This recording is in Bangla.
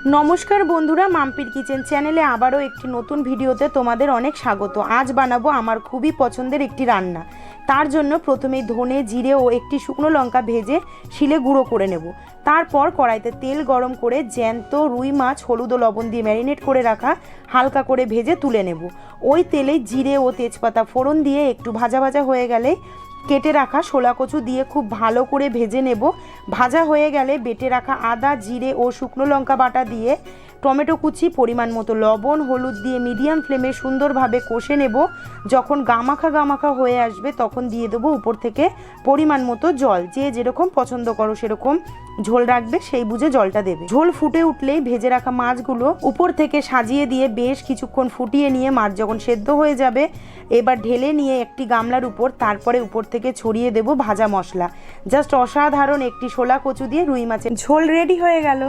নমস্কার বন্ধুরা, মাম্পির কিচেন চ্যানেলে আবারও একটি নতুন ভিডিওতে তোমাদের অনেক স্বাগত। আজ বানাবো আমার খুবই পছন্দের একটি রান্না। তার জন্য প্রথমেই ধনে, জিরে ও একটি শুকনো লঙ্কা ভেজে শিলে গুঁড়ো করে নেব। তারপর কড়াইতে তেল গরম করে জ্যান্ত রুই মাছ হলুদ ও লবণ দিয়ে ম্যারিনেট করে রাখা হালকা করে ভেজে তুলে নেব। ওই তেলে জিরে ও তেজপাতা ফোড়ন দিয়ে একটু ভাজা ভাজা হয়ে গেলে কেটে রাখা শোলা কচু দিয়ে খুব ভালো করে ভেজে নেব। ভাজা হয়ে গেলে বেটে রাখা আদা, জিরে ও শুকনো লঙ্কা বাটা দিয়ে টমেটো কুচি, পরিমাণ মতো লবণ, হলুদ দিয়ে মিডিয়াম ফ্লেমে সুন্দরভাবে কষে নেব। যখন গামাখা গামাখা হয়ে আসবে তখন দিয়ে দেবো উপর থেকে পরিমাণ মতো জল। যে যেরকম পছন্দ করো সেরকম ঝোল রাখবে, সেই বুঝে জলটা দেবে। ঝোল ফুটে উঠলেই ভেজে রাখা মাছগুলো উপর থেকে সাজিয়ে দিয়ে বেশ কিছুক্ষণ ফুটিয়ে নিয়ে মাছ যখন সেদ্ধ হয়ে যাবে এবার ঢেলে নিয়ে একটি গামলার উপর, তারপরে উপর থেকে ছড়িয়ে দেব ভাজা মশলা। জাস্ট অসাধারণ একটি শোলা কচু দিয়ে রুই মাছের ঝোল রেডি হয়ে গেল।